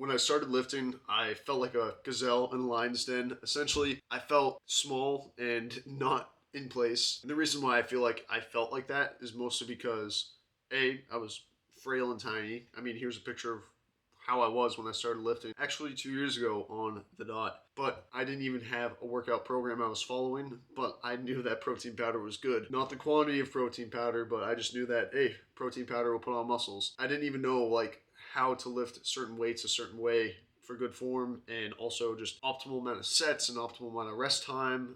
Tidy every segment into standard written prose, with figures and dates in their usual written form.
When I started lifting, I felt like a gazelle in a lion's den. Essentially, I felt small and not in place. And the reason why I feel like I felt like that is mostly because I was frail and tiny. I mean, here's a picture of how I was when I started lifting. Actually, 2 years ago on the dot. But I didn't even have a workout program I was following, but I knew that protein powder was good. Not the quantity of protein powder, but I just knew that, hey, protein powder will put on muscles. I didn't even know, like, how to lift certain weights a certain way for good form, and also just optimal amount of sets and optimal amount of rest time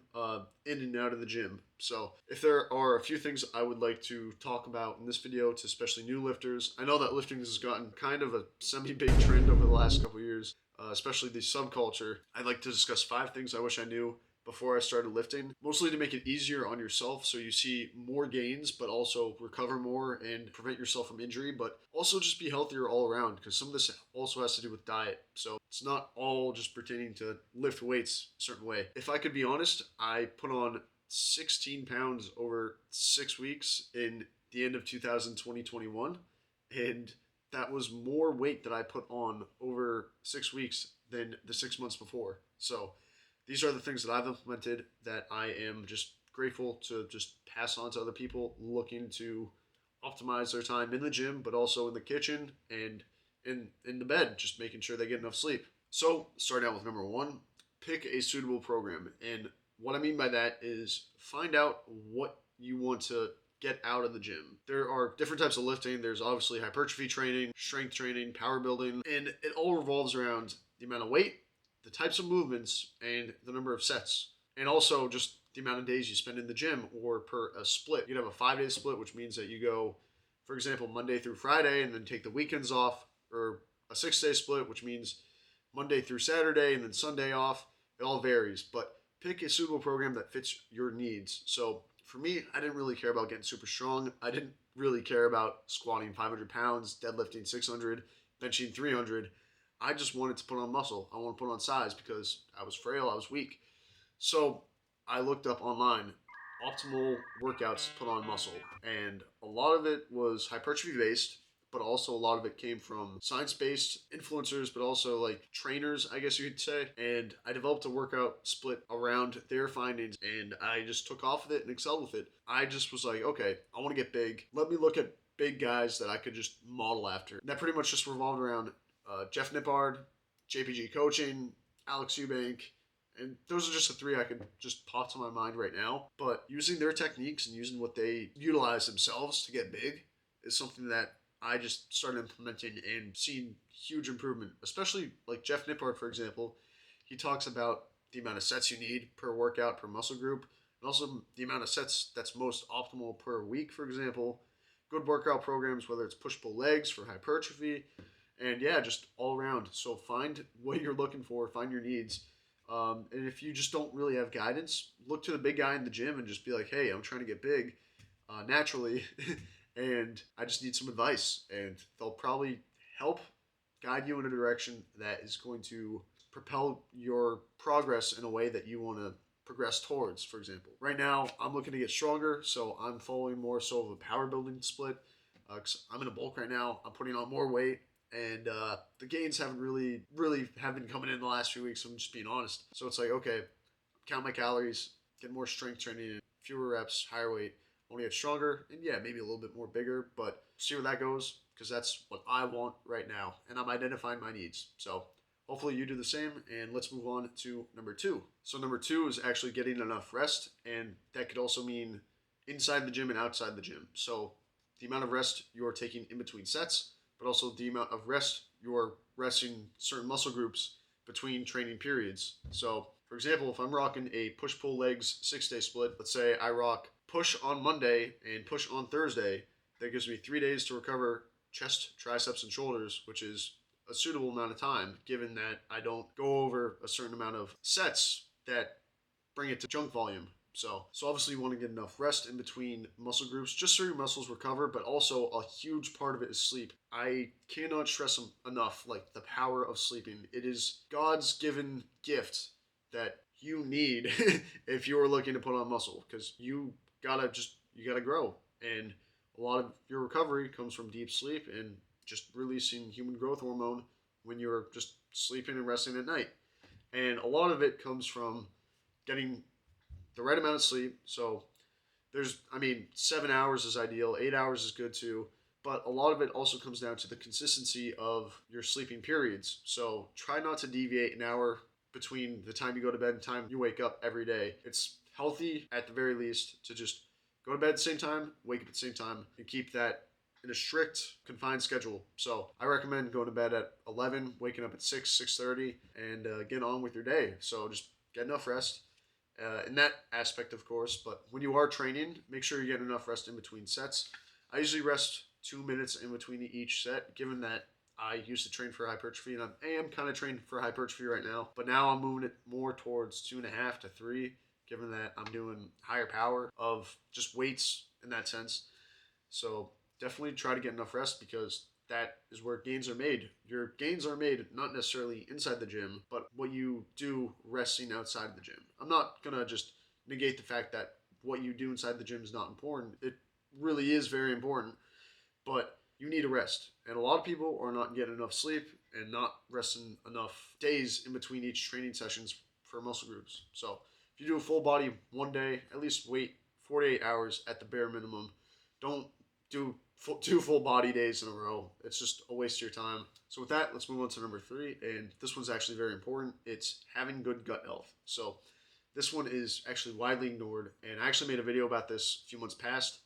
in and out of the gym. So if there are a few things I would like to talk about in this video to especially new lifters, I know that lifting has gotten kind of a semi-big trend over the last couple of years, especially the subculture. I'd like to discuss 5 things I wish I knew before I started lifting, mostly to make it easier on yourself so you see more gains, but also recover more and prevent yourself from injury, but also just be healthier all around, because some of this also has to do with diet. So it's not all just pertaining to lift weights a certain way. If I could be honest, I put on 16 pounds over 6 weeks in the end of 2021, and that was more weight that I put on over 6 weeks than the 6 months before. So these are the things that I've implemented that I am just grateful to just pass on to other people looking to optimize their time in the gym, but also in the kitchen and in the bed, just making sure they get enough sleep. So starting out with number 1, pick a suitable program. And what I mean by that is find out what you want to get out of the gym. There are different types of lifting. There's obviously hypertrophy training, strength training, power building, and it all revolves around the amount of weight, the types of movements, and the number of sets. And also just the amount of days you spend in the gym, or per a split. You'd have a 5-day split, which means that you go, for example, Monday through Friday and then take the weekends off, or a 6-day split, which means Monday through Saturday and then Sunday off. It all varies, but pick a suitable program that fits your needs. So for me, I didn't really care about getting super strong. I didn't really care about squatting 500 pounds, deadlifting 600, benching 300. I just wanted to put on muscle. I want to put on size because I was frail, I was weak. So I looked up online optimal workouts to put on muscle, and a lot of it was hypertrophy based, but also a lot of it came from science-based influencers, but also like trainers, I guess you could say. And I developed a workout split around their findings, and I just took off with it and excelled with it. I just was like, okay, I want to get big. Let me look at big guys that I could just model after. And that pretty much just revolved around Jeff Nippard, JPG Coaching, Alex Eubank, and those are just the 3 I could just pop to my mind right now. But using their techniques and using what they utilize themselves to get big is something that I just started implementing and seeing huge improvement. Especially like Jeff Nippard, for example, he talks about the amount of sets you need per workout, per muscle group, and also the amount of sets that's most optimal per week, for example. Good workout programs, whether it's push-pull legs for hypertrophy, and yeah, just all around. So find what you're looking for, find your needs. And if you just don't really have guidance, look to the big guy in the gym and just be like, hey, I'm trying to get big naturally, and I just need some advice. And they'll probably help guide you in a direction that is going to propel your progress in a way that you want to progress towards, for example. Right now, I'm looking to get stronger, so I'm following more so of a power building split. 'Cause I'm in a bulk right now. I'm putting on more weight. And the gains haven't really have been coming in the last few weeks. I'm just being honest. So it's like, okay, count my calories, get more strength training in, fewer reps, higher weight. I want to get stronger, and yeah, maybe a little bit more bigger, but see where that goes, because that's what I want right now, and I'm identifying my needs. So hopefully you do the same, and let's move on to number 2. So number 2 is actually getting enough rest, and that could also mean inside the gym and outside the gym. So the amount of rest you're taking in between sets, but also the amount of rest you're resting certain muscle groups between training periods. So, for example, if I'm rocking a push-pull legs 6-day split, let's say I rock push on Monday and push on Thursday, that gives me 3 days to recover chest, triceps, and shoulders, which is a suitable amount of time, given that I don't go over a certain amount of sets that bring it to junk volume. So obviously you want to get enough rest in between muscle groups just so your muscles recover, but also a huge part of it is sleep. I cannot stress enough, like, the power of sleeping. It is God's given gift that you need if you're looking to put on muscle, because you gotta grow, and a lot of your recovery comes from deep sleep and just releasing human growth hormone when you're just sleeping and resting at night. And a lot of it comes from getting the right amount of sleep. So I mean, 7 hours is ideal, 8 hours is good too. But a lot of it also comes down to the consistency of your sleeping periods. So try not to deviate an hour between the time you go to bed and the time you wake up every day. It's healthy at the very least to just go to bed at the same time, wake up at the same time, and keep that in a strict, confined schedule. So I recommend going to bed at 11, waking up at 6, 6:30, and get on with your day. So just get enough rest in that aspect, of course. But when you are training, make sure you get enough rest in between sets. I usually rest 2 minutes in between each set, given that I used to train for hypertrophy, and I am kind of trained for hypertrophy right now. But now I'm moving it more towards 2.5 to 3, given that I'm doing higher power of just weights in that sense. So definitely try to get enough rest because that is where gains are made. Your gains are made not necessarily inside the gym, but what you do resting outside of the gym. I'm not going to just negate the fact that what you do inside the gym is not important. It really is very important, but you need a rest. And a lot of people are not getting enough sleep and not resting enough days in between each training sessions for muscle groups. So if you do a full body one day, at least wait 48 hours at the bare minimum. Don't do two full body days in a row. It's just a waste of your time. So with that, let's move on to number 3. And this one's actually very important. It's having good gut health. So this one is actually widely ignored. And I actually made a video about this a few months past.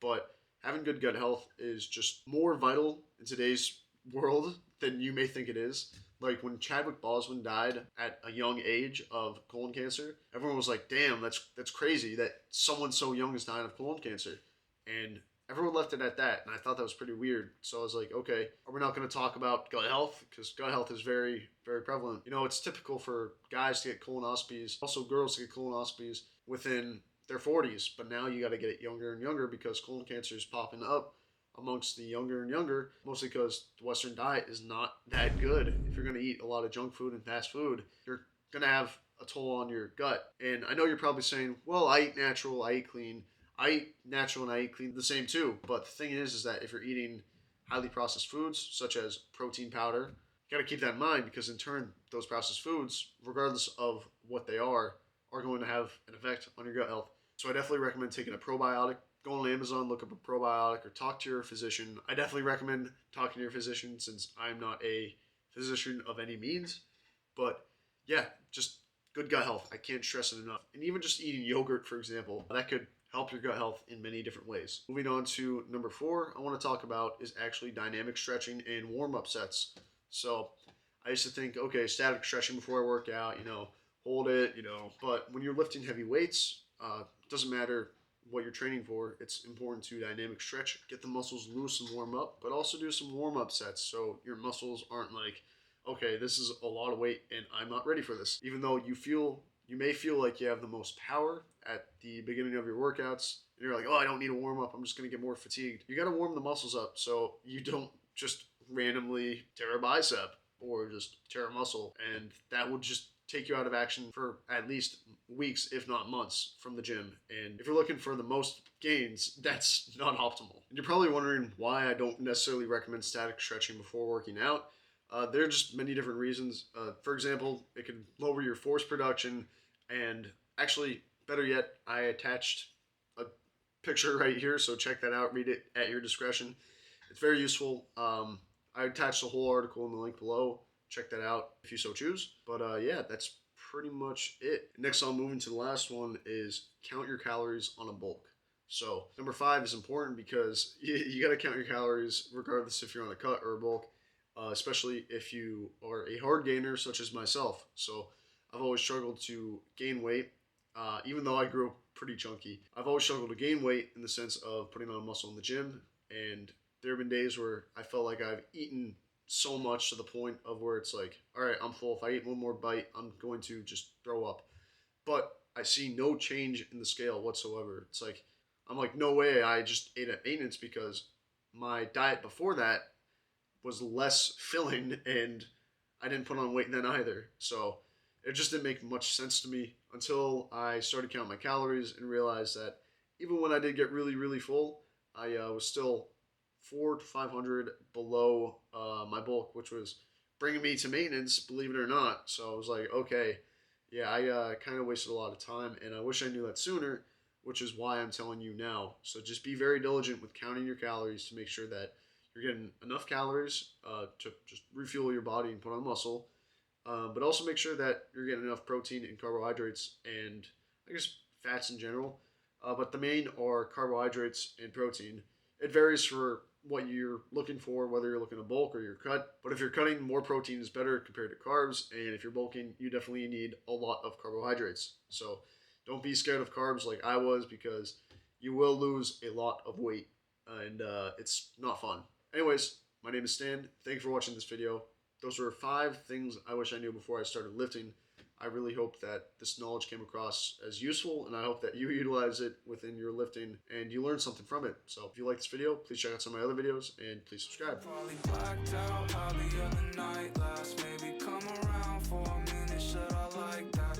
But having good gut health is just more vital in today's world than you may think it is. Like when Chadwick Boseman died at a young age of colon cancer, everyone was like, damn, that's crazy that someone so young is dying of colon cancer. And everyone left it at that, and I thought that was pretty weird. So I was like, okay, are we not going to talk about gut health? Because gut health is very, very prevalent. You know, it's typical for guys to get colonoscopies, also girls to get colonoscopies within their 40s, but now you got to get it younger and younger because colon cancer is popping up amongst the younger and younger, mostly because the Western diet is not that good. If you're going to eat a lot of junk food and fast food, you're going to have a toll on your gut. And I know you're probably saying, well, I eat natural, I eat clean. I eat natural and I eat clean the same too. But the thing is that if you're eating highly processed foods, such as protein powder, you got to keep that in mind because in turn, those processed foods, regardless of what they are going to have an effect on your gut health. So I definitely recommend taking a probiotic. Go on Amazon, look up a probiotic, or talk to your physician. I definitely recommend talking to your physician since I'm not a physician of any means. But yeah, just good gut health. I can't stress it enough. And even just eating yogurt, for example, that could help your gut health in many different ways. Moving on to number 4, I want to talk about is actually dynamic stretching and warm-up sets. So I used to think, okay, static stretching before I work out, hold it, but when you're lifting heavy weights, it doesn't matter what you're training for. It's important to dynamic stretch, get the muscles loose and warm up, but also do some warm-up sets so your muscles aren't like, okay, this is a lot of weight and I'm not ready for this. Even though you may feel like you have the most power at the beginning of your workouts, and you're like, oh, I don't need to warm up, I'm just going to get more fatigued. You got to warm the muscles up so you don't just randomly tear a bicep or just tear a muscle, and that will just take you out of action for at least weeks, if not months, from the gym. And if you're looking for the most gains, that's not optimal. And you're probably wondering why I don't necessarily recommend static stretching before working out. There are just many different reasons. For example, it can lower your force production, and actually, better yet, I attached a picture right here, so check that out, read it at your discretion. It's very useful. I attached the whole article in the link below. Check that out if you so choose. But yeah, that's pretty much it. Next, I'll move into the last one is count your calories on a bulk. So number 5 is important because you got to count your calories regardless if you're on a cut or a bulk, especially if you are a hard gainer such as myself. So I've always struggled to gain weight, even though I grew up pretty chunky. I've always struggled to gain weight in the sense of putting on muscle in the gym, and there have been days where I felt like I've eaten so much to the point of where it's like, all right, I'm full. If I eat one more bite, I'm going to just throw up. But I see no change in the scale whatsoever. It's like, I'm like, no way, I just ate at maintenance because my diet before that was less filling and I didn't put on weight then either. So it just didn't make much sense to me until I started counting my calories and realized that even when I did get really, really full, I was still 400 to 500 below my bulk, which was bringing me to maintenance, believe it or not. So I was like, okay, yeah, I kind of wasted a lot of time, and I wish I knew that sooner, which is why I'm telling you now. So just be very diligent with counting your calories to make sure that you're getting enough calories to just refuel your body and put on muscle, but also make sure that you're getting enough protein and carbohydrates and I guess fats in general. But the main are carbohydrates and protein. It varies for what you're looking for, whether you're looking to bulk or you're cut. But if you're cutting, more protein is better compared to carbs. And if you're bulking, you definitely need a lot of carbohydrates. So don't be scared of carbs like I was, because you will lose a lot of weight and it's not fun. Anyways, my name is Stan. Thank you for watching this video. Those were 5 things I wish I knew before I started lifting. I really hope that this knowledge came across as useful, and I hope that you utilize it within your lifting and you learn something from it. So if you like this video, please check out some of my other videos and please subscribe.